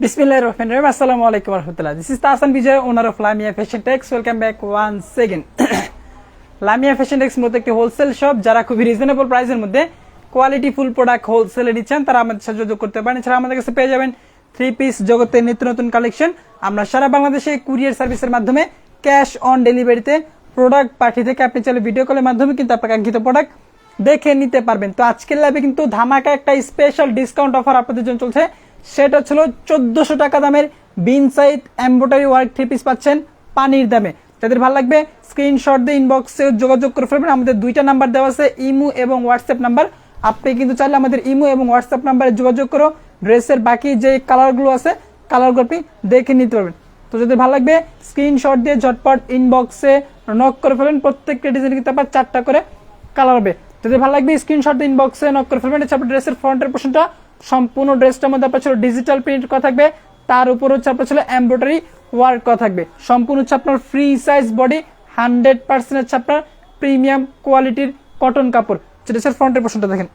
Bismillahir Rahmanir Rahim. Assalamu alaikum warahmatullah. This is Tasan Vijay, owner of Lamia Fashion Tex. Welcome back once again. Lamia Fashion Tex মধ্যে একটি wholesale shop, যারা খুবই reasonable প্রাইসের মধ্যে quality full product হোলসেলে দিচ্ছেন তারা আমাদের সাথে যোগাযোগ করতে পারেন। এছাড়া আমাদের কাছে পেয়ে যাবেন 3 পিস জগতের নিত্য নতুন কালেকশন। আমরা সারা বাংলাদেশে কুরিয়ার সার্ভিসের মাধ্যমে ক্যাশ অন ডেলিভারিতে প্রোডাক্ট পাঠিয়ে থেকে আপনি চাইলে ভিডিও কলের মাধ্যমে কিন্তু আপনার কাঙ্ক্ষিত প্রোডাক্ট দেখে নিতে পারবেন। তো আজকের লাইভে কিন্তু ধামাকা একটা স্পেশাল ডিসকাউন্ট অফার আপনাদের জন্য চলছে। সেটা ছিল 1400 টাকা দামের বিন সাইড এমব্রয়ডারি ওয়ার্ক 3 পিস পাচ্ছেন পানির দামে। যাদের ভালো লাগবে স্ক্রিনশট দিয়ে ইনবক্সে যোগাযোগ করে ফেলবেন। আমাদের দুইটা নাম্বার দেওয়া আছে, ইমো এবং হোয়াটসঅ্যাপ নাম্বার। আপনি কিন্তু চাইলে আমাদের ইমো এবং হোয়াটসঅ্যাপ নাম্বারে যোগাযোগ করো ড্রেসের বাকি যে কালারগুলো আছে কালারগুলো আপনি দেখে নিতে পারবেন। তো যদি ভালো লাগবে স্ক্রিনশট দিয়ে ঝটপট ইনবক্সে নক করে ফেলবেন। প্রত্যেকটা ডিজাইন কিন্তু আপনার 4টা করে কালার হবে। যদি ভালো লাগবে স্ক্রিনশট দিয়ে ইনবক্সে নক করে ফেলবেন। এটা ড্রেসের ফ্রন্টের পোর্শনটা সম্পূর্ণ ড্রেসটার মধ্যে আপনার ছিল ডিজিটাল প্রিন্ট করা থাকবে, তার উপর হচ্ছে আপনার ছিল এমব্রয়ডারি ওয়ার্ক করা থাকবে। সম্পূর্ণ হচ্ছে আপনার ফ্রি সাইজ বডি, 100% হচ্ছে আপনার প্রিমিয়াম কোয়ালিটির কটন কাপড়। ড্রেসের ফ্রন্টের পোর্শনটা দেখেন,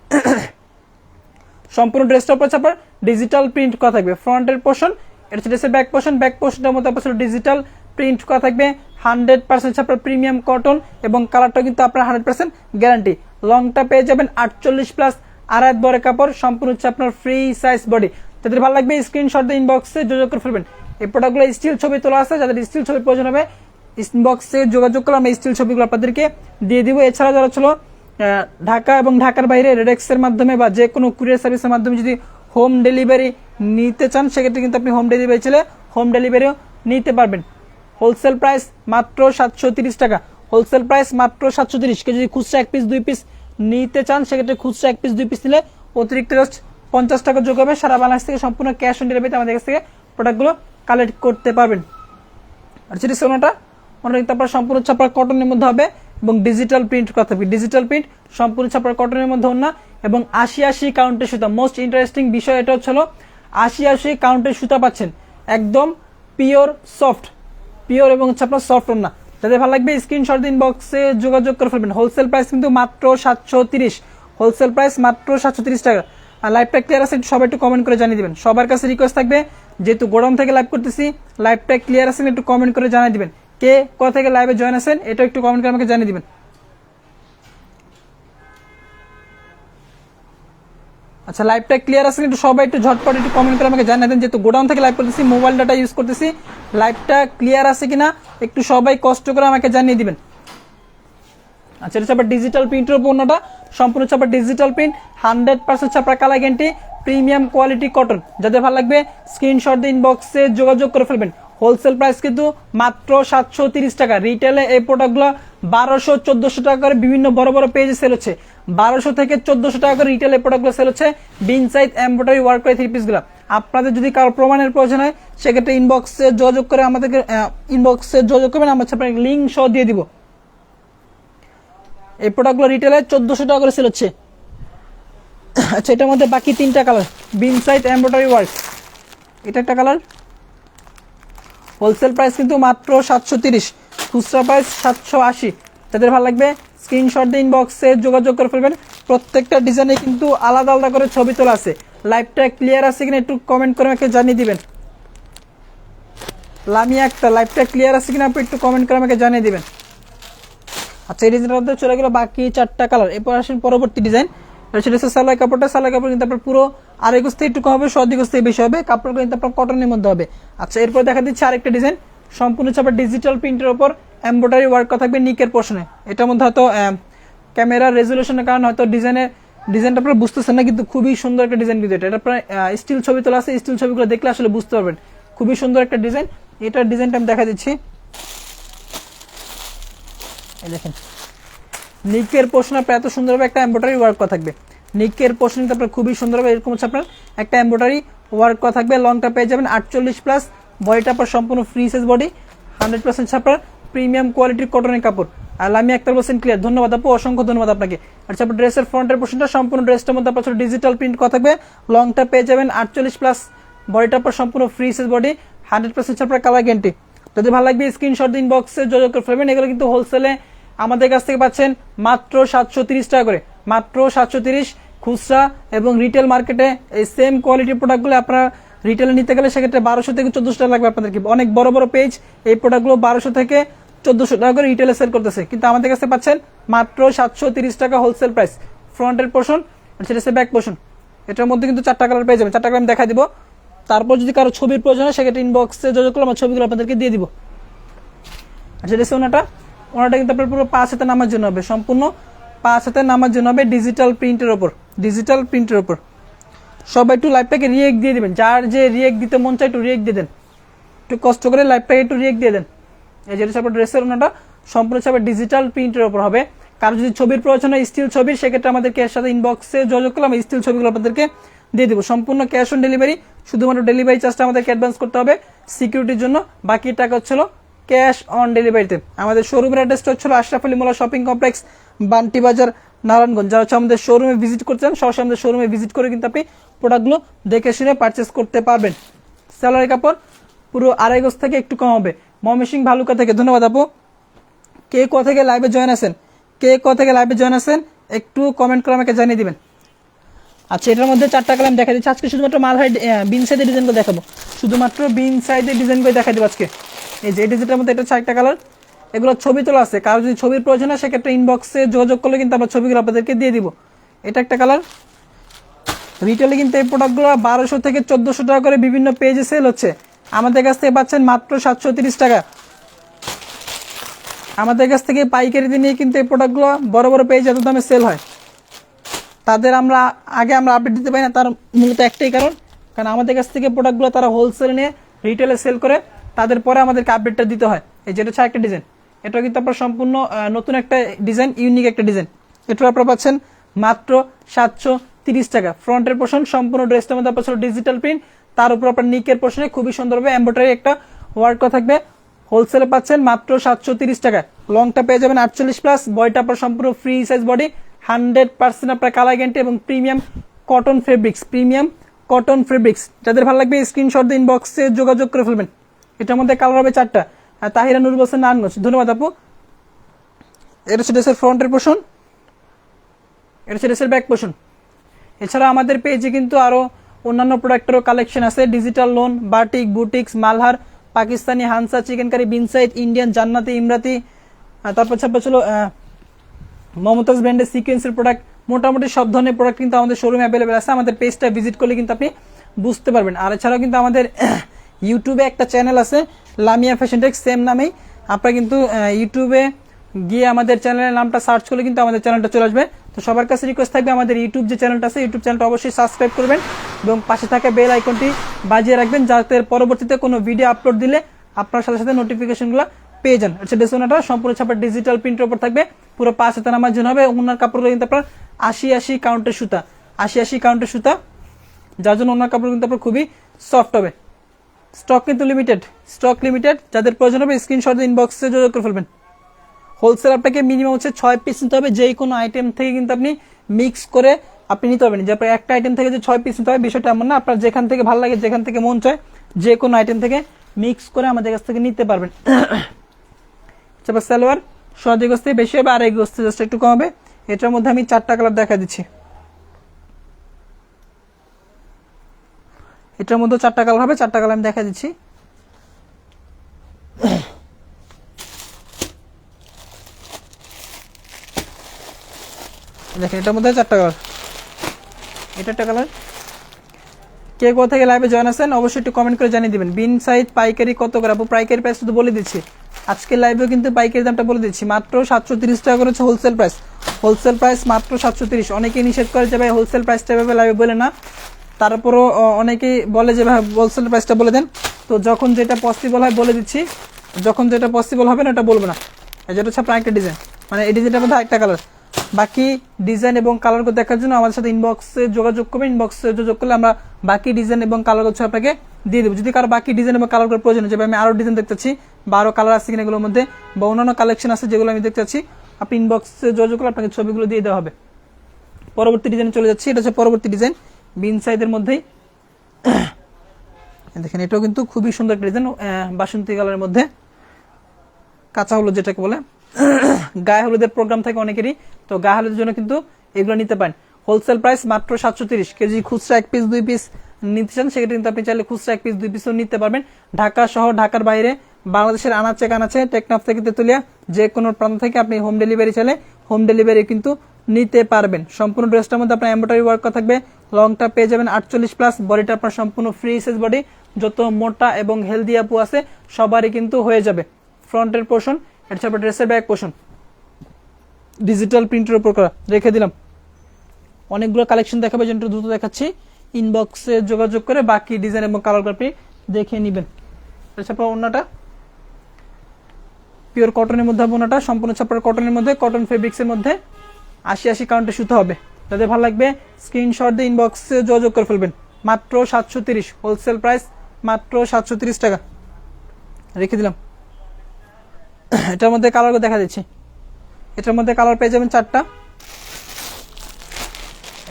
সম্পূর্ণ ড্রেসটার উপর হচ্ছে আপনার ডিজিটাল প্রিন্ট করা থাকবে। ফ্রন্টের পোর্শন এটা হচ্ছে ড্রেসের ব্যাক পোর্শন, ব্যাক পোর্শনটার মধ্যে আপনার ছিল ডিজিটাল প্রিন্ট করা থাকবে। 100% হচ্ছে আপনার প্রিমিয়াম কটন এবং কালারটা কিন্তু আপনার 100% গ্যারান্টি। লংটা পেয়ে যাবেন 48+ আড়াই বড় কাপড়, সম্পূর্ণ হচ্ছে আপনার ফ্রি সাইজ বডি। যাদের ভালো লাগবে স্ক্রিনশট দিয়ে ইনবক্সে যোগাযোগ করে ফেলবেন। এই প্রোডাক্টগুলো স্টিল ছবি তোলা আছে, যাদের স্টিল ছবির প্রয়োজন হবে ইনবক্সে যোগাযোগ করলে আমরা স্টিল ছবিগুলো আপনাদেরকে দিয়ে দিব। এছাড়া যারা ছিল ঢাকা এবং ঢাকার বাইরে রেডেক্সের মাধ্যমে বা যে কোনো কুরিয়ার সার্ভিসের মাধ্যমে যদি হোম ডেলিভারি নিতে চান, সেক্ষেত্রে কিন্তু আপনি হোম ডেলিভারি ছেলে হোম ডেলিভারিও নিতে পারবেন। হোলসেল প্রাইস মাত্র 730 টাকা, হোলসেল প্রাইস মাত্র 730। কেউ যদি খুচরা 1 পিস 2 পিস নিতে চান, সেক্ষেত্রে খুচরা 1 পিস 2 পিস নিলে অতিরিক্ত জাস্ট 50 টাকা যোগ হবে। সারা বাংলাদেশ থেকে সম্পূর্ণ ক্যাশ অন ডেলিভারিতে আমাদের কাছ থেকে প্রোডাক্টগুলো কালেক্ট করতে পারবেন। আর যেটি সোনাটা মনে রাখতে আপনার সম্পূর্ণ ছাপা কটনের মধ্যে হবে এবং ডিজিটাল প্রিন্ট করা থাকবে। ডিজিটাল প্রিন্ট সম্পূর্ণ ছাপা কটনের মধ্যে না এবং 80 কাউন্টের সুতা। মোস্ট ইন্টারেস্টিং বিষয় এটা হচ্ছে 80 কাউন্টের সুতা পাচ্ছেন, একদম পিওর সফট, পিওর এবং হচ্ছে আপনার সফট না। যাদের ভালো লাগবে স্ক্রিনশট দিন বক্সে যোগাযোগ করে ফেলবেন। হোলসেল প্রাইস কিন্তু মাত্র 730, হোলসেল প্রাইস মাত্র 730 টাকা। আর লাইভটা ক্লিয়ার আছে সবাই একটু কমেন্ট করে জানিয়ে দিবেন। সবার কাছে রিকোয়েস্ট থাকবে, যেহেতু গোডাউন থেকে লাইভ করতেছি, লাইভটা ক্লিয়ার আছে একটু কমেন্ট করে জানিয়ে দিবেন। কে কোথা থেকে লাইভে জয়েন আছেন এটা একটু কমেন্ট করে আমাকে জানিয়ে দিবেন। আচ্ছা, লাইভটা ক্লিয়ার আছে একটু সবাই একটু ঝটপট একটু কমেন্ট করে আমাকে জানিয়ে দেন। যেহেতু গোডাউন থেকে লাইভ করতেছি, মোবাইল ডাটা ইউজ করতেছি, লাইভটা ক্লিয়ার আছে কিনা একটু সবাই কষ্ট করে আমাকে জানিয়ে দিবেন। আচ্ছা, এটা হচ্ছে ডিজিটাল প্রিন্টের পণ্যটা, সম্পূর্ণ হচ্ছে ডিজিটাল প্রিন্ট, 100% হচ্ছে আপনার colour guarantee, premium quality cotton. যাদের ভালো লাগবে স্ক্রিনশট দিয়ে ইনবক্সে যোগাযোগ করে ফেলবেন। হোলসেল প্রাইস কিন্তু মাত্র 730 টাকা। রিটেলে এই প্রোডাক্টগুলো 1200-1400 টাকা করে বিভিন্ন বড় বড় পেজে সেল হচ্ছে। 1200 থেকে 1400 টাকা করে রিটেলে এই প্রোডাক্টগুলো সেল হচ্ছে বিন সাইড এমব্রয়ডারি ওয়ার্ক করে 3 পিসগুলো। আপনাদের যদি কারো প্রমাণের প্রয়োজন হয়, সেক্ষেত্রে ইনবক্সে যোগাযোগ করে আমাদেরকে ইনবক্সে যোগাযোগ করবেন, আমরা আপনাকে লিঙ্ক সহ দিয়ে দিব। এই প্রোডাক্টগুলো রিটেলে 1400 টাকা করে সেল হচ্ছে। আচ্ছা, এটার মধ্যে বাকি 3টা কালার, বিন সাইড এমব্রয়ডারি ওয়ার্ক, এটা একটা কালার। হোলসেল প্রাইস কিন্তু মাত্র 730, খুচরা প্রাইস 780। যাদের ভালো লাগবে স্ক্রিনশট দিয়ে ইনবক্সে যোগাযোগ করে ফেলবেন। প্রত্যেকটা ডিজাইনে কিন্তু আলাদা আলাদা করে ছবি তোলা আছে। লাইভটা ক্লিয়ার আছে কিনা একটু কমেন্ট করে আমাকে জানিয়ে দিবেন। লামিয়া একটা লাইভটা ক্লিয়ার আছে কিনা আপনি একটু কমেন্ট করে আমাকে জানিয়ে দিবেন। আচ্ছা, এই ডিজাইনটার মধ্যে চলে গেল বাকি 4টা কালার। এরপর আসেন পরবর্তী ডিজাইন। এটা হচ্ছে সালোয়ার কাপড়টা, সালোয়ার কাপড় কিন্তু আপনার পুরো আড়াই গজ থেকে একটু কম হবে, 1.5 গজ থেকে বেশি হবে। কাপড় কিন্তু আপনার কটনের মধ্যে হবে। আচ্ছা, এরপর দেখা দিচ্ছে আরেকটা ডিজাইন, সম্পূর্ণ হচ্ছে আপনার ডিজিটাল প্রিন্টের উপর এমব্রয়ডারি ওয়ার্ক করা থাকবে নিকের পোর্শনে। এটার মধ্যে হয়তো ক্যামেরার রেজুলেশনের কারণে হয়তো ডিজাইনটা আপনারা বুঝতেছেন না, কিন্তু খুবই সুন্দর একটা ডিজাইন। কিন্তু এটা আপনার স্টিল ছবি তোলা আছে, স্টিল ছবিগুলো দেখলে আসলে বুঝতে পারবেন খুবই সুন্দর একটা ডিজাইন। এটার ডিজাইনটা আমি দেখা দিচ্ছি, এই দেখেন নিকের পোর্শনে আপনার এত সুন্দরভাবে একটা এমব্রয়ডারি ওয়ার্ক করা থাকবে। নিকের পোর্শন কিন্তু আপনার খুবই সুন্দরভাবে এরকম হচ্ছে আপনার একটা এমব্রয়ডারি ওয়ার্ক করা থাকবে। লংটা পেয়ে যাবেন 48+, বডিটা আপনার সম্পূর্ণ ফ্রি সাইজ বডি, 100% ছাপার প্রিমিয়াম কোয়ালিটির কটনের কাপড়। আর আমি 100% ক্লিয়ার। ধন্যবাদ আপু, অসংখ্য ধন্যবাদ আপনাকে। আচ্ছা, আপনার ড্রেসের ফ্রন্টের পোর্শনটা সম্পূর্ণ ড্রেসটার মধ্যে আপনার ডিজিটাল প্রিন্ট করা থাকবে। লংটা পেয়ে যাবেন 48+, বডিটা আপনার সম্পূর্ণ ফ্রি সাইজ বডি, 100% ছাপার কালার গ্যারান্টি। যদি ভালো লাগবে স্ক্রিনশট দিন বক্সে যোগাযোগ করে ফেলবেন। এগুলো কিন্তু হোলসেলে আমাদের কাছ থেকে পাচ্ছেন মাত্র 730 টাকা করে, মাত্র 730। খুচরা এবং রিটেল মার্কেটে এই সেম কোয়ালিটির প্রোডাক্টগুলো আপনারা রিটেলে নিতে গেলে সেক্ষেত্রে 1200 থেকে 1400 টাকা লাগবে আপনাদেরকে। অনেক বড় বড় পেজ এই প্রোডাক্টগুলো 1200 থেকে 1400 টাকা করে রিটেলে সেল করতেছে, কিন্তু আমাদের কাছে পাচ্ছেন মাত্র 730 টাকা হোলসেল প্রাইস। ফ্রন্টের পোর্শন, সেটা হচ্ছে ব্যাক পোর্শন। এটার মধ্যে কিন্তু 4টা কালার পেয়ে যাবেন, 4টা কালার আমি দেখা দিব। তারপর যদি কারো ছবির প্রয়োজন হয় সেক্ষেত্রে ইনবক্সে যোগাযোগ করলে আমার ছবিগুলো আপনাদেরকে দিয়ে দিব। আচ্ছা, এটা ওনাটা কিন্তু আপনার পুরো 5 হাতে নামার জন্য হবে, সম্পূর্ণ 5 হাতে নামার জন্য হবে ডিজিটাল প্রিন্টের ওপর। সবাই একটু লাইভটাকে রিয়েক্ট দিয়ে দিবেন, যার যে রিয়েক্ট দিতে মন চায় একটু রিয়েক্ট দিয়ে দেন, একটু কষ্ট করে লাইভটাকে একটু রিয়েক্ট দিয়ে দেন। এই যেটা আপনার ড্রেসের ওনাটা সম্পূর্ণ হিসাবে ডিজিটাল প্রিন্টের ওপর হবে। কারো যদি ছবির প্রয়োজন হয় স্টিল ছবির, সেক্ষেত্রে আমাদেরকে এর সাথে ইনবক্সে যোগাযোগ করলাম, স্টিল ছবিগুলো আপনাদেরকে দিয়ে দিব। সম্পূর্ণ ক্যাশ অন ডেলিভারি, শুধুমাত্র ডেলিভারি চার্জটা আমাদেরকে অ্যাডভান্স করতে হবে সিকিউরিটির জন্য, বাকি টাকা হচ্ছিল ক্যাশ অন ডেলিভারিতে। আমাদের শোরুমের অ্যাড্রেসটা হচ্ছিল আশরাফ আলী মোল্লা শপিং কমপ্লেক্স, বান্টি বাজার, নারায়ণগঞ্জ। যারা হচ্ছে আমাদের শোরুমে ভিজিট করছেন, সরাসরি আমাদের শোরুমে ভিজিট করে কিন্তু আপনি প্রোডাক্টগুলো দেখে শুনে পারচেস করতে পারবেন। স্যালারি কাপড় পুরো 2.5 গজ থেকে একটু কম হবে। ময়মনসিংহ ভালুকা থেকে, ধন্যবাদ আপু। কে কোথা থেকে লাইভে জয়েন আছেন একটু কমেন্ট করে আমাকে জানিয়ে দিবেন। আচ্ছা, এটার মধ্যে 4টা কালার দেখা দিচ্ছি আজকে, শুধুমাত্র বিন সাইডের ডিজাইনগুলো দেখাবো, শুধুমাত্র বিন সাইডের ডিজাইনগুলো দেখা দেবো আজকে। এই যে ডিজাইনটার মধ্যে এটা 4টা কালার, এগুলো ছবি তোলা আছে। কারো যদি ছবির প্রয়োজন হয় সেক্ষেত্রে ইনবক্সে যোগাযোগ করলে কিন্তু আমরা ছবিগুলো আপনাদেরকে দিয়ে দিব। এটা একটা কালার। রিটেলে কিন্তু এই প্রোডাক্টগুলো 1200 থেকে 1400 টাকা করে বিভিন্ন পেজে সেল হচ্ছে, আমাদের কাছ থেকে পাচ্ছেন মাত্র 730 টাকা। আমাদের কাছ থেকে পাইকারিতে নিয়ে কিন্তু এই প্রোডাক্টগুলো বড় বড় পেজ এত দামে সেল হয়, তাদের আমরা আপডেট দিতে পারি না। তার মূলত একটাই কারণ আমাদের কাছ থেকে প্রোডাক্টগুলো তারা হোলসেল নিয়ে রিটেলে সেল করে, তাদের পরে আমাদেরকে আপডেটটা দিতে হয়। এই যেটা হচ্ছে একটা ডিজাইন, এটা কিন্তু আপনার সম্পূর্ণ নতুন একটা ডিজাইন, ইউনিক একটা ডিজাইন। এটা আপনারা পাচ্ছেন মাত্র 730 টাকা। ফ্রন্টের পোর্শন সম্পূর্ণ ড্রেসটার মধ্যে আপনার ডিজিটাল প্রিন্ট, তার উপর আপনার নিকের পোর্শনে খুবই সুন্দরভাবে এমব্রয়ডারি একটা ওয়ার্ক করা থাকবে। হোলসেলে পাচ্ছেন মাত্র 730 টাকা। লংটা পেয়ে যাবেন 48+, বডিটা আপনার সম্পূর্ণ ফ্রি সাইজ বডি, 100% আপনার কালার গ্যারান্টি এবং প্রিমিয়াম কটন ফেব্রিক্স। যাদের ভালো লাগবে স্ক্রিনশট দিয়ে ইনবক্সে যোগাযোগ করে ফেলবেন। এটার মধ্যে কালার হবে 4টা। তাহিরা নুর বলছেন নারায়ণগঞ্জ, ধন্যবাদ আপু। এটা হচ্ছে ড্রেসের ফ্রন্টের পোর্শন, এটা হচ্ছে ড্রেসের ব্যাক পোর্শন। এছাড়া আমাদের পেজে কিন্তু আরো অন্যান্য প্রোডাক্টেরও কালেকশন আছে, digital lawn, batik, boutiques, Malhar, Pakistani, Hansa, chikankari, বিনসাইড, ইন্ডিয়ান, জান্নাতি, ইমরাতি, তারপর ছিল মমতাজ ব্র্যান্ডের সিকোয়েন্সের প্রোডাক্ট। মোটামুটি সব ধরনের প্রোডাক্ট কিন্তু আমাদের শোরুমে অ্যাভেলেবেল আছে। আমাদের পেজটা ভিজিট করলে কিন্তু আপনি বুঝতে পারবেন। আর এছাড়াও কিন্তু আমাদের ইউটিউবে একটা চ্যানেল আছে লামিয়া ফ্যাশন টেক, সেম নামেই। আপনারা কিন্তু ইউটিউবে গিয়ে আমাদের চ্যানেলের নামটা সার্চ করলে কিন্তু আমাদের চ্যানেলটা চলে আসবে। তো সবার কাছে রিকোয়েস্ট থাকবে আমাদের ইউটিউব যে চ্যানেলটা আছে, ইউটিউব চ্যানেলটা অবশ্যই সাবস্ক্রাইব করবেন এবং পাশে থাকা বেল আইকনটি বাজিয়ে রাখবেন, যাতে পরবর্তীতে কোনো ভিডিও আপলোড দিলে আপনার সাথে সাথে নোটিফিকেশনগুলো পেয়ে যান। আচ্ছা, ডেসোনাটা সম্পূর্ণ ছাপা ডিজিটাল প্রিন্টের উপর থাকবে, পুরো 5 হাতে নামার জন্য হবে। ওনার কাপড়গুলো কিন্তু আপনার 80 কাউন্টের সুতা, যার জন্য ওনার কাপড় কিন্তু আপনার খুবই সফট হবে। স্টক কিন্তু লিমিটেড, যাদের প্রয়োজন হবে স্ক্রিনশট দিয়ে ইনবক্সে যোগাযোগ করে ফেলবেন। হোলসেল আপনাকে মিনিমাম হচ্ছে 6 পিস নিতে হবে। যে কোনো আইটেম থেকে কিন্তু আপনি মিক্স করে আপনি নিতে পারবেন, যে আপনার একটা আইটেম থেকে যে 6 পিস নিতে হবে বিষয়টা এমন না। আপনার যেখান থেকে ভালো লাগে, যেখান থেকে মন চায়, যে কোনো আইটেম থেকে মিক্স করে আমাদের কাছ থেকে নিতে পারবেন। সালোয়ার 1.5 গজ থেকে বেশি হবে, 2.5 গজ জাস্ট একটু কম হবে। এটার মধ্যে আমি 4টা কালার দেখা দিচ্ছি। এটার মধ্যে 4টা কালার হবে, 4টা কালার আমি দেখা দিচ্ছি। দেখেন, এটার মধ্যে 4টা কালার। এটা একটা কালার। কে কোথা থেকে লাইভে জয়েন আছেন অবশ্যই একটু কমেন্ট করে জানিয়ে দিবেন। বিন সাইড পাইকারি কত করে আপু? পাইকারি প্রাইস শুধু বলে দিচ্ছি, আজকে লাইভেও কিন্তু পাইকারি দামটা বলে দিচ্ছি, মাত্র 730 টাকা করে হচ্ছে হোলসেল প্রাইস মাত্র 730। অনেকেই নিষেধ করে যে ভাই হোলসেল প্রাইসটা এভাবে লাইভে বলে না, তারপরও অনেকেই বলে যে ভাই হোলসেল প্রাইসটা বলে দেন। তো যখন যেটা পসিবল হয় বলে দিচ্ছি, যখন যেটা পসিবল হবে না ওটা বলবো না। যেটা হচ্ছে আপনার একটা ডিজাইন, মানে এই ডিজাইনটার মধ্যে একটা কালার। বাকি ডিজাইন এবং কালারগুলো দেখার জন্য আমাদের সাথে ইনবক্সে যোগাযোগ করবেন। ইনবক্সে যোগাযোগ করলে আমরা বাকি ডিজাইন এবং কালার হচ্ছে আপনাকে দিয়ে দেবো। যদি কারো বাকি ডিজাইন এবং কালার করার প্রয়োজন হয়, আমি আরো ডিজাইন দেখতে চাচ্ছি বা আরো কালার আছে কিনা এগুলোর মধ্যে, বা অন্যান্য কালেকশন আছে যেগুলো আমি দেখতে চাচ্ছি, আপনি ইনবক্সে যোগাযোগ করলে আপনাকে ছবিগুলো দিয়ে দেওয়া হবে। পরবর্তী ডিজাইনে চলে যাচ্ছি। এটা হচ্ছে পরবর্তী ডিজাইন, বিন সাইজের মধ্যেই। দেখেন, এটাও কিন্তু খুবই সুন্দর একটা ডিজাইন, বাসন্তী কালারের মধ্যে, কাঁচা হলুদ যেটাকে বলে। গায়ে হলুদের প্রোগ্রাম থাকে অনেকেরই, তো গায়ে হলুদের জন্য কিন্তু এগুলো নিতে পারেন। হোলসেল প্রাইস মাত্র 730। কেজি খুচরা 1 পিস 2 পিস নিতে চান সেক্ষেত্রে কিন্তু আপনি চাইলে খুচরা 1 পিস 2 পিসও নিতে পারবেন। ঢাকা সহ ঢাকার বাইরে বাংলাদেশের আনাচে কানাচে টেকনাফ থেকে তেতুলিয়া যে কোনো প্রান্ত থেকে আপনি হোম ডেলিভারি চাইলে হোম ডেলিভারি কিন্তু নিতে পারবেন। সম্পূর্ণ ড্রেসটার মধ্যে আপনার এমব্রয়ডারি ওয়ার্ক করা থাকবে। লংটা পেয়ে যাবেন 48+, বডিটা আপনার সম্পূর্ণ ফ্রি সাইজ বডি। যত মোটা এবং হেলদি আপু আছে সবারই কিন্তু হয়ে যাবে। ফ্রন্টের পোর্শন, এটা হচ্ছে আপনার ড্রেসের ব্যাক পোর্শন, ডিজিটাল প্রিন্টের উপর করা। রেখে দিলাম, অনেকগুলো কালেকশন দেখাবে, যেটা দ্রুত দেখাচ্ছি। ইনবক্সে যোগাযোগ করে বাকি ডিজাইন এবং কালার আপনি দেখে নেবেন। আচ্ছা, ওড়নাটা পিওর কটনের মধ্যে হবে, ওড়নাটা সম্পূর্ণ ছাপার কটনের মধ্যে, কটন ফেব্রিক্সের মধ্যে 80 কাউন্টে সুতো হবে। যাদের ভালো লাগবে স্ক্রিনশট দিয়ে ইনবক্সে যোগাযোগ করে ফেলবেন। মাত্র 730, হোলসেল প্রাইস মাত্র 730 টাকা। রেখে দিলাম। এটার মধ্যে কালার দেখা দিচ্ছি, এটার মধ্যে কালার পেয়ে যাবেন 4টা।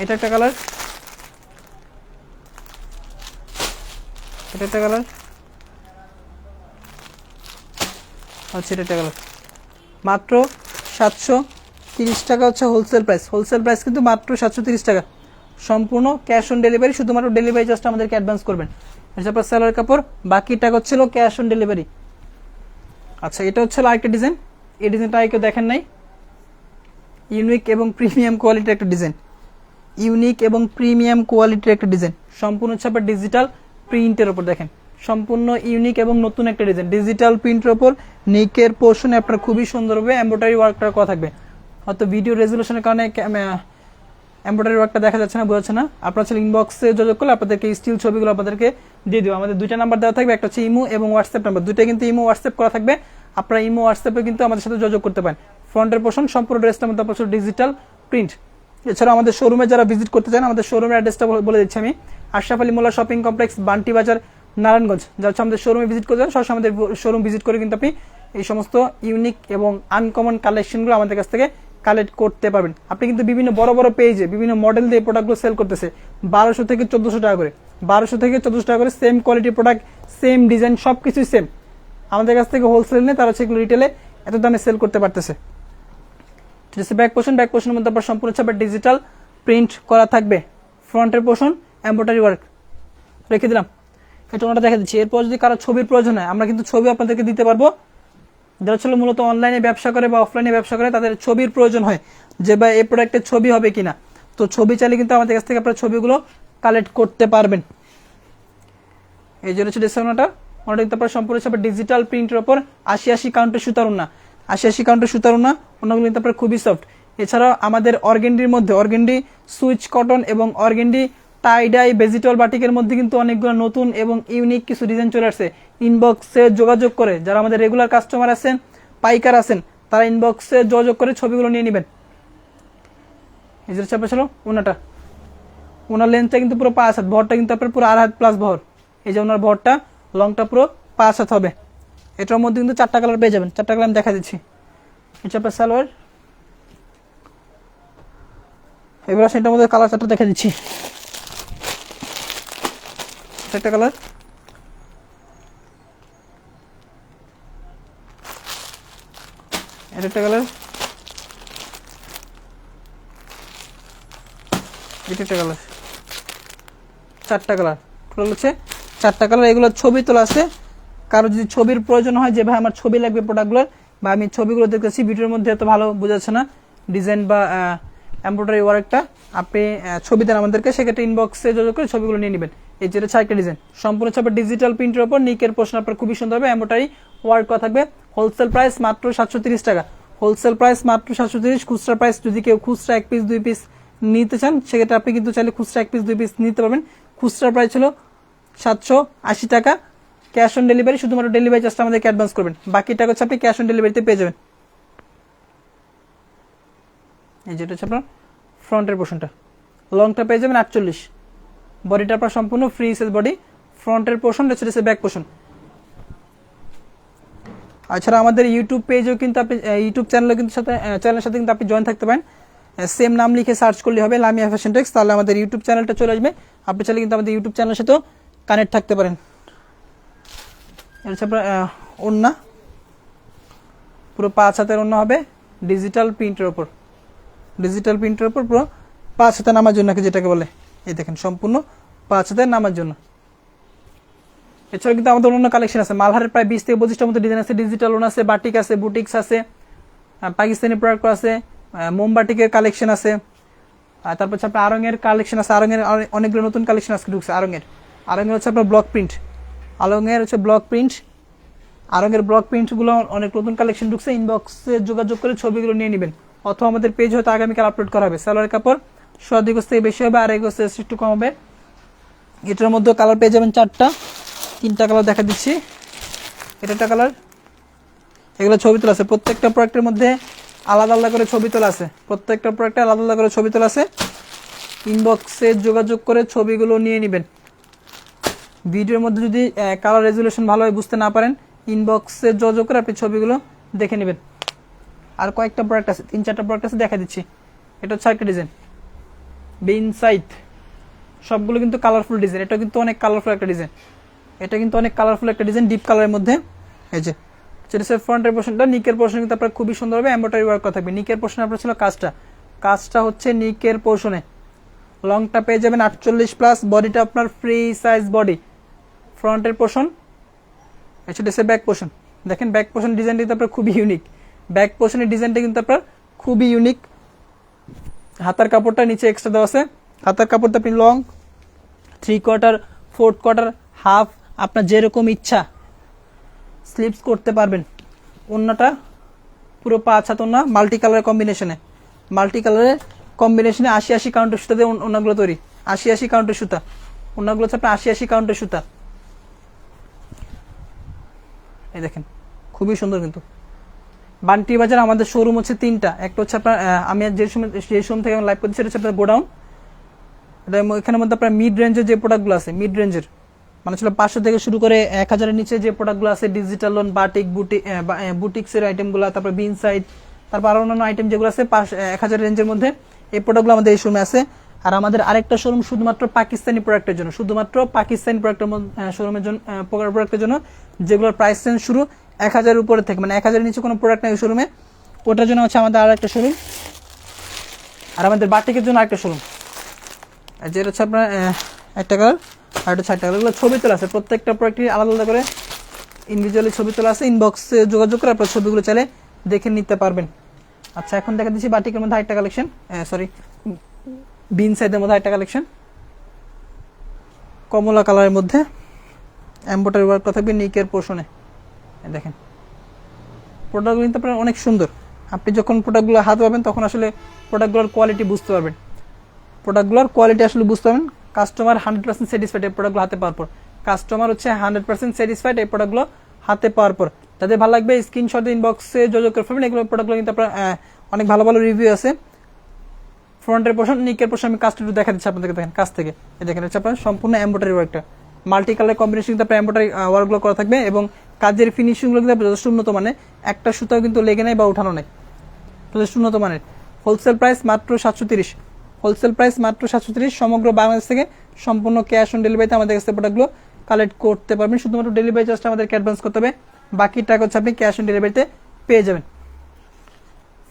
এটা একটা কালার, এটা একটা কালার, আচ্ছা এটা একটা কালার। মাত্র 730 টাকা হচ্ছে হোলসেল প্রাইস। হোলসেল প্রাইস কিন্তু মাত্র 730 টাকা, সম্পূর্ণ ক্যাশ অন ডেলিভারি। শুধুমাত্র ডেলিভারি চার্জটা আমাদেরকে অ্যাডভান্স করবেন। এটা আপনার স্যালোয়ার কাপড়, বাকি টাকা হচ্ছিল ক্যাশ অন ডেলিভারি। আচ্ছা, এটা হচ্ছে আরেকটা ডিজাইন। এই ডিজাইনটা আগে কেউ দেখেন নাই, ইউনিক এবং প্রিমিয়াম কোয়ালিটির একটা ডিজাইন, ইউনিক এবং প্রিমিয়াম কোয়ালিটির একটা ডিজাইন। সম্পূর্ণ হচ্ছে আপনার ডিজিটাল প্রিন্টের উপর। দেখেন সম্পূর্ণ ইউনিক এবং নতুন একটা ডিজাইন, ডিজিটাল প্রিন্টের উপর। নিকের পোর্শনে আপনার খুবই সুন্দরভাবে এমব্রয়ডারি ওয়ার্কটা করা থাকবে। হয়তো ভিডিও রেজুলেশনের কারণে এমব্রয়ডারি ওয়ার্কটা দেখা যাচ্ছে না, বোঝাচ্ছে না। আপনার ছেলে ইনবক্সে যোগাযোগ করলে আপনাদেরকে স্টিল ছবিগুলো আপনাদেরকে দিয়ে দেবো। আমাদের 2টা নাম্বার দেওয়া থাকবে, একটা হচ্ছে ইমো এবং হোয়াটসঅ্যাপ নাম্বার, দুইটা কিন্তু ইমো হোয়াটসঅ্যাপ করা থাকবে। আপনারা ইমো হোয়াটসঅ্যাপে কিন্তু আমাদের সাথে যোগাযোগ করতে পারেন। ফ্রন্টের পোর্শন সম্পূর্ণ ড্রেসটার মধ্যে আপনার ডিজিটাল প্রিন্ট। এছাড়াও আমাদের শোরুমে যারা ভিজিট করতে চান, আমাদের শোরুমের অ্যাড্রেসটা বলে দিচ্ছি আমি। আশরাফ আলী মোল্লা শপিং কমপ্লেক্স, বান্টি বাজার, নারায়ণগঞ্জ। যারা হচ্ছে আমাদের শোরুমে ভিজিট করতে চান, সরাসরি আমাদের শোরুম ভিজিট করে কিন্তু আপনি এই সমস্ত ইউনিক এবং আনকমন কালেকশনগুলো আমাদের কাছ থেকে কালেক্ট করতে পারবেন। আপনি কিন্তু বিভিন্ন বড় বড় পেজে বিভিন্ন মডেল দিয়ে প্রোডাক্টগুলো সেল করতেছে 1200 থেকে 1400 টাকা করে, 1200 থেকে 1400 টাকা করে। সেম কোয়ালিটির প্রোডাক্ট, সেম ডিজাইন, সব কিছুই সেম। আমাদের কাছ থেকে হোলসেল নিয়ে তারা হচ্ছে এগুলো রিটেলে এত দামে সেল করতে পারতেছে। ঠিক আছে, ব্যাক পোর্শন, ব্যাক পোর্শনের মধ্যে আপনার সম্পূর্ণ ছাপের ডিজিটাল প্রিন্ট করা থাকবে। ফ্রন্টের পোর্শন এমব্রয়ডারি ওয়ার্ক। রেখে দিলাম, এটা ওনাটা দেখা দিচ্ছি। এরপর যদি কারো ছবির প্রয়োজন হয়, আমরা কিন্তু ছবি আপনাদেরকে দিতে পারবো। যারা ছিল মূলত অনলাইনে ব্যবসা করে বা অফলাইনে ব্যবসা করে, তাদের ছবির প্রয়োজন হয় যে ভাই এই প্রোডাক্টের ছবি হবে কিনা, তো ছবি চাইলে কিন্তু আমাদের কাছ থেকে আপনার ছবিগুলো কালেক্ট করতে পারবেন। এই যে হচ্ছে ডিসকাউন্টটা, ওনাটা কিন্তু আপনার সম্পূর্ণ ছাপের ডিজিটাল প্রিন্টের ওপর 80 কাউন্টের সুতার ওনা, 80 কাউন্টের সুতার ওনা। ওনাগুলো কিন্তু আপনার খুবই সফট। এছাড়াও আমাদের অর্গেন্ডির মধ্যে অর্গেন্ডি সুইচ কটন এবং অর্গেন্ডি টাইডাই ভেজিটেবল বাটিকের মধ্যে কিন্তু অনেকগুলো নতুন এবং ইউনিক কিছু ডিজাইন চলে আসছে। ইনবক্সে যোগাযোগ করে যারা আমাদের রেগুলার কাস্টমার আছেন, পাইকার আছেন, তারা ইনবক্সে যোগাযোগ করে ছবিগুলো নিয়ে নেবেন। এই যে চাপা ছিল ওনাটা, ওনার লেন্থটা কিন্তু পুরো 5 হাত, ভরটা কিন্তু আপনার পুরো 8 হাত প্লাস ভর। এই যে ওনার ভরটা, লংটা পুরো 5 হাত হবে। এটার মধ্যে কিন্তু 4টা কালার পেয়ে যাবেন। 4টা কালার আমি দেখা দিচ্ছি। এটা আপনার সালোয়ার, এবার সেটার মধ্যে কালার 4টা দেখা দিচ্ছি। একটা কালার, এটা একটা কালার, এটা একটা কালার, 4টা কালার। টোটাল হচ্ছে 4টা কালার। এগুলো ছবি তোলা আছে। কারো যদি ছবির প্রয়োজন হয় যে ভাই আমার ছবি লাগবে প্রোডাক্টগুলোর, বা আমি ছবিগুলো দেখতেছি ভিডিওর মধ্যে এত ভালো বোঝাচ্ছে না ডিজাইন বা এমব্রয়ডারি ওয়ার্কটা, আপনি ছবি দেন আমাদেরকে, সেক্ষেত্রে ইনবক্সে যোগাযোগ করে ছবিগুলো নিয়ে নেবেন। এই যেটা চারটা ডিজাইন, সম্পূর্ণ ছাপের ডিজিটাল প্রিন্টের উপর নিকের পোর্শন আপনার খুবই সুন্দর হবে, এমব্রয়ডারি ওয়ার্ক করা থাকবে। হোলসেল প্রাইস মাত্র 730 টাকা। হোলসেল প্রাইস মাত্র 730। খুচরা প্রাইস যদি কেউ খুচরা 1 পিস 2 পিস নিতে চান, সেক্ষেত্রে আপনি কিন্তু চাইলে খুচরা 1 পিস 2 পিস নিতে পারবেন। খুচরা প্রাইস হলো 780 টাকা। ক্যাশ অন ডেলিভারি, শুধুমাত্র ডেলিভারি চার্জটা আমাদেরকে অ্যাডভান্স করবেন, বাকি টাকা হচ্ছে আপনি ক্যাশ অন ডেলিভারিতে পেয়ে যাবেন। এই যেটা হচ্ছে আপনার ফ্রন্টের পোর্শনটা, লংটা পেয়ে যাবেন 48, বডিটা আপনার সম্পূর্ণ ফ্রি সাইজ বডি। ফ্রন্টের পোর্শন হচ্ছে ব্যাক পোর্শন। এছাড়া আমাদের ইউটিউব পেজেও কিন্তু আপনি ইউটিউব চ্যানেলের সাথে কিন্তু আপনি জয়েন থাকতে পারেন। সেম নাম লিখে সার্চ করলে হবে লামিয়া ফ্যাশন টেক্স, তাহলে আমাদের ইউটিউব চ্যানেলটা চলে আসবে। আপনি চাইলে কিন্তু আমাদের ইউটিউব চ্যানেলের সাথেও কানেক্ট থাকতে পারেন। এটা হচ্ছে আপনার ওড়না, পুরো 5 হাতের ওড়না হবে ডিজিটাল প্রিন্টের ওপর। ডিজিটাল প্রিন্টের ওপর পুরো 5 হাতে নামার জন্য যেটাকে বলে, এই দেখেন সম্পূর্ণ বাচ্চাদের নামার জন্য। এছাড়া কিন্তু আমাদের অন্য কালেকশন আছে, মালহারের প্রায় 20 থেকে 25টার মতো ডিজাইন আছে, ডিজিটাল লোন আছে, বাটিক আছে, বুটিক্স আছে, পাকিস্তানি প্রোডাক্ট আছে, মোমবাটিকের কালেকশন আছে, আর তারপর হচ্ছে আপনার আরঙের কালেকশন আছে। আরঙের অনেকগুলো নতুন কালেকশন আজকে ঢুকছে। আরঙের হচ্ছে আপনার ব্লক প্রিন্ট, আরঙের হচ্ছে ব্লক প্রিন্ট, আরঙের ব্লক প্রিন্টগুলো অনেক নতুন কালেকশন ঢুকছে। ইনবক্সে যোগাযোগ করে ছবিগুলো নিয়ে নেবেন, অথবা আমাদের পেজ হয়তো আগামীকাল আপলোড করা হবে। সালোয়ার কাপড় 2.5 গজ থেকে বেশি হবে, 2.5 গজ থেকে একটু কম হবে। এটার মধ্যে কালার পেয়ে যাবেন 4টা, 3টা কালার দেখা দিচ্ছি। এটা একটা কালার, এগুলো ছবি তোলা আছে, প্রত্যেকটা প্রোডাক্টের মধ্যে আলাদা আলাদা করে ছবি তোলা আছে, প্রত্যেকটা প্রোডাক্টে আলাদা আলাদা করে ছবি তোলা আছে। ইনবক্সে যোগাযোগ করে ছবিগুলো নিয়ে নেবেন। ভিডিওর মধ্যে যদি কালার রেজুলেশন ভালোভাবে বুঝতে না পারেন, ইনবক্সে যোগাযোগ করে আপনি ছবিগুলো দেখে নেবেন। আর কয়েকটা প্রোডাক্ট আছে, 3-4টা প্রোডাক্ট আছে, দেখা দিচ্ছি। এটা হচ্ছে একটা ডিজাইন, বিন সাইড, সবগুলো কিন্তু কালারফুল ডিজাইন। এটা কিন্তু অনেক কালারফুল একটা ডিজাইন, এটা কিন্তু অনেক কালারফুল একটা ডিজাইন, ডিপ কালারের মধ্যে। এই যে ফ্রন্টের পোর্শনটা, নিকের পোর্শন কিন্তু আপনার খুবই সুন্দরভাবে এমব্রয়ডারি ওয়ার্ক করা থাকবে। নিকের পোর্শন আপনার ছিল কাজটা হচ্ছে নিকের পোর্শনে। লংটা পেয়ে যাবেন 48+, বডিটা আপনার ফ্রি সাইজ বডি। ফ্রন্টের পোর্শন, এটা হচ্ছে ব্যাক পোর্শন। দেখেন ব্যাক পোর্শন ডিজাইনটা কিন্তু আপনার খুবই ইউনিক, ব্যাক পোর্শনের ডিজাইনটা কিন্তু আপনার খুবই ইউনিক। হাতার কাপড়টা নিচে এক্সট্রা দেওয়া আছে, হাতার কাপড়টা আপনি লং, 3/4, 4/4, হাফ, আপনার যেরকম ইচ্ছা স্লিপস করতে পারবেন। ওন্নাটা পুরো 5 হাত ওন্না, মাল্টি কালারের কম্বিনেশনে, 80 কাউন্টের সুতা দিয়ে ওন্নাগুলো তৈরি, 80 কাউন্টের সুতা। ওন্নাগুলো হচ্ছে আপনার 80 কাউন্টের সুতা। এই দেখেন খুবই সুন্দর। কিন্তু বান্টি বাজার আমাদের শোরুম হচ্ছে 3টা। একটা হচ্ছে আপনার আমি যে শোরুম থেকে লাইভ করছি, সেটা হচ্ছে আপনার গোডাউন। এখানের মধ্যে আপনার মিড রেঞ্জের যে প্রোডাক্টগুলো আছে, মিড রেঞ্জের মানে ছিল 500 থেকে শুরু করে 1000-এর নিচে যে প্রোডাক্টগুলো আছে, ডিজিটাল লোন, বাটিক, বুটিক্সের আইটেমগুলো, তারপর বিন সাইড, তারপর আরো অন্যান্য আইটেম যেগুলো আছে 1000 রেঞ্জের মধ্যে, এই প্রোডাক্টগুলো আমাদের এই শোরুমে আছে। আর আমাদের আরেকটা শোরুম শুধুমাত্র পাকিস্তানি প্রোডাক্টের জন্য, শুধুমাত্র পাকিস্তানি শোরুমের জন্য, প্রোডাক্টের জন্য, যেগুলোর প্রাইস রেঞ্জ শুরু 1000-এর উপরে থেকে, মানে 1000-এর নিচে কোনো প্রোডাক্ট নেই শোরুমে, ওটার জন্য হচ্ছে আমাদের আরেকটা শোরুম। আর আমাদের বাটিকের জন্য আরেকটা শোরুম। যেটা হচ্ছে আপনার একটা কালার, আর একটা 6টা কালার। এগুলো ছবি তোলা আছে, প্রত্যেকটা প্রোডাক্টই আলাদা আলাদা করে ইন্ডিভিজুয়ালি ছবি তোলা আছে। ইনবক্সে যোগাযোগ করে আপনার ছবিগুলো চাইলে দেখে নিতে পারবেন। আচ্ছা, এখন দেখা দিচ্ছি বাটিকের মধ্যে আরেকটা কালেকশন, বিন সাইডের মধ্যে আরেকটা কালেকশন, কমলা কালারের মধ্যে এমব্রয়ডারি ওয়ার্ক করা থাকবে নিকের পোর্শনে। দেখেন প্রোডাক্টগুলো কিন্তু আপনার অনেক সুন্দর। আপনি যখন প্রোডাক্টগুলো হাতে পাবেন তখন আসলে প্রোডাক্টগুলোর কোয়ালিটি বুঝতে পারবেন, আসলে বুঝতে পারবেন। কাস্টমার 100% স্যাটিসফাইড এই প্রোডাক্টগুলো হাতে পাওয়ার পর। কাস্টমার হচ্ছে 100% স্যাটিসফাইড এই প্রোডাক্টগুলো হাতে পাওয়ার পর। তাদের ভালো লাগবে স্ক্রিনশট ইনবক্সে যোগাযোগ করে ফেলবেন। এগুলো প্রোডাক্টগুলো কিন্তু আপনার অনেক ভালো ভালো রিভিউ আছে। ফ্রন্টের পোর্শন, নিকের পোর্শন আমি কাজটা একটু দেখা দিচ্ছি আপনাদেরকে। দেখেন কাছ থেকে, এই দেখেন হচ্ছে আপনার সম্পূর্ণ এমব্রয়ডারি ওয়ার্কটা, মাল্টি কালার কম্বিনেশন কিন্তু আপনার এমব্রয়ডারি ওয়ার্কগুলো করা থাকবে, এবং কাজের ফিনিশিংগুলো কিন্তু যথেষ্ট উন্নত মানের। একটা সুতাও কিন্তু লেগে নেই বা উঠানো নেই, যথেষ্ট উন্নত মানের। হোলসেল প্রাইস মাত্র 730, হোলসেল প্রাইস মাত্র 730। সমগ্র বাংলাদেশ থেকে সম্পূর্ণ ক্যাশ অন ডেলিভারিতে আমাদের কাছে প্রোডাক্টগুলো কালেক্ট করতে পারবেন। শুধুমাত্র ডেলিভারি চার্জটা আমাদেরকে অ্যাডভান্স করতে হবে, বাকি টাকা হচ্ছে আপনি ক্যাশ অন ডেলিভারিতে পেয়ে যাবেন।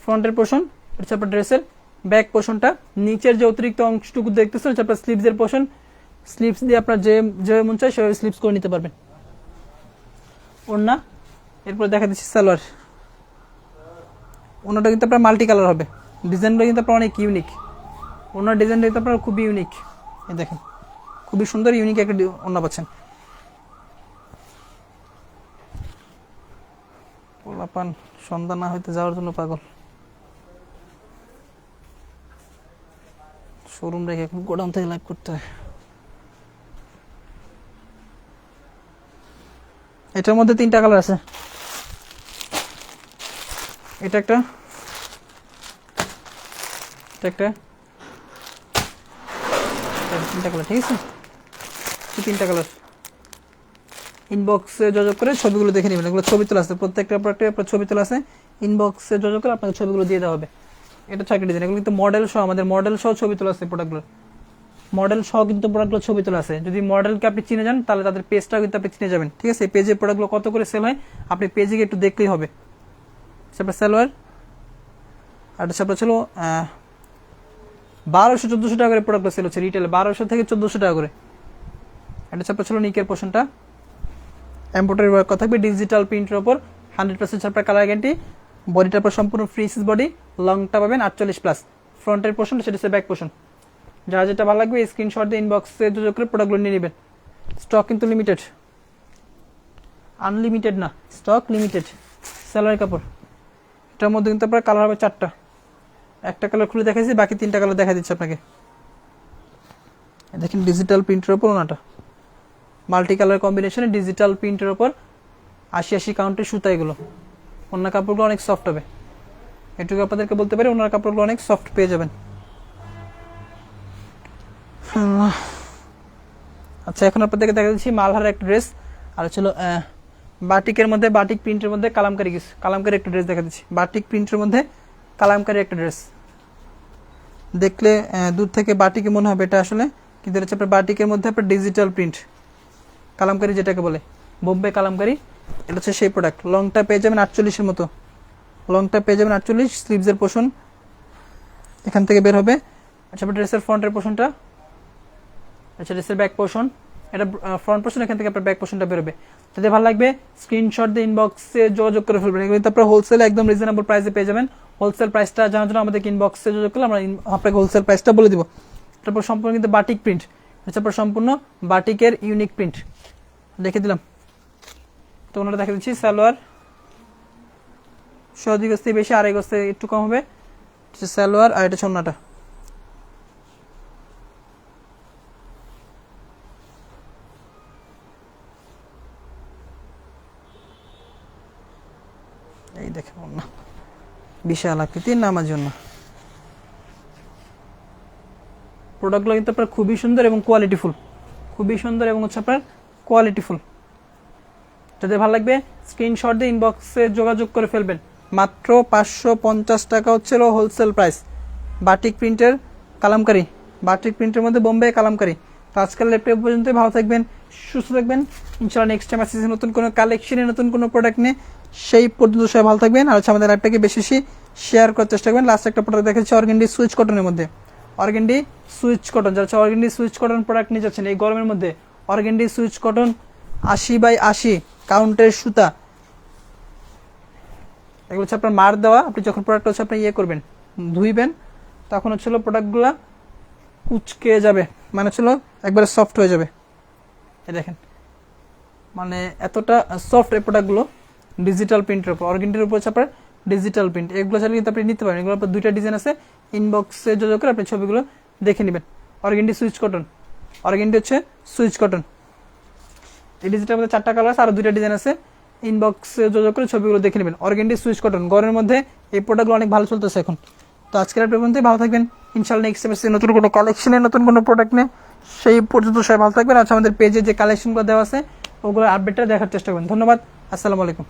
ফ্রন্টের পোর্শন, এটা হচ্ছে আপনার ড্রেসের ব্যাক পোর্শনটা। নিচের যে অতিরিক্ত অংশটুকু দেখতেছেন হচ্ছে আপনার স্লিভসের পোর্শন। স্লিভস দিয়ে আপনার যে মন চায় সেভাবে স্লিভস করে নিতে পারবেন। ওড়না, এরপর দেখা দিচ্ছি সালোয়ার। ওনাটা কিন্তু আপনার মাল্টি কালার হবে, ডিজাইনটা কিন্তু আপনার অনেক ইউনিক। ওনার ডিজাইনটা কিন্তু আপনার খুবই ইউনিক। এই দেখেন খুবই সুন্দর ইউনিক একটা ওড়না পাচ্ছেন। পোলাপান সন্ধ্যা না হইতে যাওয়ার জন্য পাগল, শোরুম রেখে এখন গোডাউন থেকে লাইভ করতে হয়। এটার মধ্যে 3টা কালার আছে, এটা একটা, এটা একটা, 3টা কালার, ঠিক আছে? 3টা কালার। ইনবক্সে যোগাযোগ করে ছবিগুলো দেখে নেবেন। এগুলো ছবি তোলা আছে, প্রত্যেকটা প্রোডাক্টে আপনার ছবি তোলা আছে। ইনবক্সে যোগাযোগ করে আপনাকে ছবিগুলো দিয়ে দেওয়া হবে। এটা হচ্ছে একটা ডিজাইন। এগুলো কিন্তু মডেল সহ, আমাদের মডেল সহ ছবি তোলা আছে প্রোডাক্টগুলো, মডেল সহ কিন্তু প্রোডাক্টগুলো ছবি তোলা আছে। যদি মডেলকে আপনি চিনে যান তাহলে তাদের পেজটাও কিন্তু আপনি চিনে যাবেন, ঠিক আছে? পেজে প্রোডাক্টগুলো কত করে সেল হয় আপনি পেজে একটু দেখলেই হবে। সেটা সালোয়ার, আর সেটা ছিল 1200-1400 টাকা করে প্রোডাক্টগুলো সেল হচ্ছে রিটেলে, 1200 থেকে 1400 টাকা করে। এটা হচ্ছে আপনার ছিল নিকের পোর্শনটা, এমব্রয়ডারি ওয়ার্ক করা থাকবে ডিজিটাল প্রিন্টের উপর, 100% ছাপা কালার গ্যারান্টি। বডিটার পর সম্পূর্ণ ফ্রি সাইজ বডি, লংটা পাবেন 48+। ফ্রন্টের পোর্শন সেটা হচ্ছে ব্যাক পোর্শন। যার যেটা ভালো লাগবে স্ক্রিনশট দিয়ে ইনবক্সে যোগাযোগ করে প্রোডাক্টগুলো নিয়ে নেবেন। স্টক কিন্তু লিমিটেড, আনলিমিটেড না, স্টক লিমিটেড। সালোয়ার কাপড়, এটার মধ্যে কিন্তু আপনার কালার হবে 4টা, একটা কালার খুলে দেখাইছি, বাকি 3টা কালার দেখা দিচ্ছে আপনাকে। দেখেন ডিজিটাল প্রিন্টের ওপর ওনাটা, মাল্টি কালার কম্বিনেশনে ডিজিটাল প্রিন্টের ওপর 80 কাউন্টের সুতা। এগুলো ওনার কাপড়গুলো অনেক সফট হবে, এটুকু আপনাদেরকে বলতে পারি, ওনার কাপড়গুলো অনেক সফট পেয়ে যাবেন। আচ্ছা, এখন আপনাদেরকে দেখা দিচ্ছি মালহারের একটা ড্রেস, আর ছিল বাটিকের মধ্যে, বাটিক প্রিন্টের মধ্যে কালামকারি একটা ড্রেস দেখা দিচ্ছি। বাটিক প্রিন্টের মধ্যে কালামকারি একটা ড্রেস, দেখলে দূর থেকে বাটিকে মনে হবে এটা আসলে, কিন্তু এটা হচ্ছে আপনার বাটিকের মধ্যে আপনার ডিজিটাল প্রিন্ট কালামকারি, যেটাকে বলে বোম্বে কালামকারি। এটা হচ্ছে সেই প্রোডাক্ট। লংটা পেয়ে যাবেন 48-এর মতো, লংটা পেয়ে যাবেন 48। স্লিভসের পোর্শন এখান থেকে বের হবে। আচ্ছা, ড্রেসের ফ্রন্টের পোর্শনটা, আচ্ছা ড্রেসের ব্যাক পোর্শন, এটা ফ্রন্ট পোর্শন, এখান থেকে আপনার ব্যাক পোর্শনটা বেরোবে। যদি ভালো লাগবে স্ক্রিনশট দিয়ে ইনবক্সে যোগাযোগ করে ফেলবেন। এগুলো আপনার হোলসেলে একদম রিজনেবল প্রাইসে পেয়ে যাবেন। হোলসেল প্রাইসটা জানার জন্য আমাদের ইনবক্সে যোগাযোগ করলে আমরা আপনাকে হোলসেল প্রাইসটা বলে দিব। তারপর সম্পূর্ণ কিন্তু বাটিক প্রিন্ট, তারপর সম্পূর্ণ বাটিকের ইউনিক প্রিন্ট দেখে দিলাম। তো ওনারা দেখে দিচ্ছি সালোয়ার 100 গজ বেশি, 2.5 গজ একটু কম হবে সালোয়ার, আর এটা ছন্নাটা। এই দেখেন না, বিশাল আকৃতির নামার জন্য প্রোডাক্টগুলো কিন্তু আপনার খুবই সুন্দর এবং কোয়ালিটিফুল, খুবই সুন্দর এবং হচ্ছে আপনার কোয়ালিটিফুল। যদি ভালো লাগবে স্ক্রিনশট দিয়ে ইনবক্সে যোগাযোগ করে ফেলবেন। মাত্র 550 টাকা হচ্ছিল হোলসেল প্রাইস। বাটিক প্রিন্টের কালামকারি, বাটিক প্রিন্টের মধ্যে বোম্বে কালামকারি। তো আজকাল ল্যাপটপ পর্যন্ত ভালো থাকবেন, সুস্থ থাকবেন। ইনশাআল্লাহ নেক্সট টাইম আসছে নতুন কোনো কালেকশনে, নতুন কোনো প্রোডাক্ট নিয়ে। সেই পর্যন্ত সবাই ভালো থাকবেন, আর হচ্ছে আমাদের ল্যাপটপকে বেশি বেশি শেয়ার করার চেষ্টা করবেন। লাস্ট একটা প্রোডাক্ট দেখাচ্ছি অর্গেন্ডি সুইচ কটনের মধ্যে, অর্গেন্ডি সুইচ কটন, যারা অর্গেন্ডি সুইচ কটন প্রোডাক্ট নিয়ে যাচ্ছেন এই গরমের মধ্যে, অর্গেন্ডি সুইচ কটন 80/80 কাউন্টের সুতা। এগুলো হচ্ছে আপনার মার দেওয়া। আপনি যখন প্রোডাক্ট হচ্ছে আপনি ইয়ে করবেন, ধুইবেন, তখন হচ্ছিল প্রোডাক্টগুলো কুচকে যাবে, মানে হচ্ছিল একবারে সফট হয়ে যাবে। এই দেখেন, মানে এতটা সফট এই প্রোডাক্টগুলো। ডিজিটাল প্রিন্টের উপর, অর্গেন্ডির উপর হচ্ছে আপনার ডিজিটাল প্রিন্ট। এগুলো চাইলে কিন্তু আপনি নিতে পারেন। এগুলো আপনার 2টা ডিজাইন আছে, ইনবক্সে যোগাযোগ করে আপনি ছবিগুলো দেখে নেবেন। অর্গেন্ডি সুইচ কটন, অর্গেন্ডি হচ্ছে সুইচ কটন। এই ডিজিটাল মধ্যে 4টা কালার আছে, আরও 2টা ডিজাইন আছে। ইনবক্সে যোগাযোগ করে ছবিগুলো দেখে নেবেন। অর্গেন্ডি সুইচ কটন গরমের মধ্যে এই প্রোডাক্টগুলো অনেক ভালো চলতেছে এখন। তো আজকের পর্যন্তই, ভালো থাকবেন। ইনশাআল্লাহ নেক্সট টাইম নতুন কোনো কালেকশনে, নতুন কোনো প্রোডাক্ট নিয়ে, সেই পর্যন্ত সবাই ভালো থাকবেন। আচ্ছা, আমাদের পেজে যে কালেকশনগুলো দেওয়া আছে ওগুলো আপডেটটা দেখার চেষ্টা করবেন। ধন্যবাদ, আসসালামু আলাইকুম।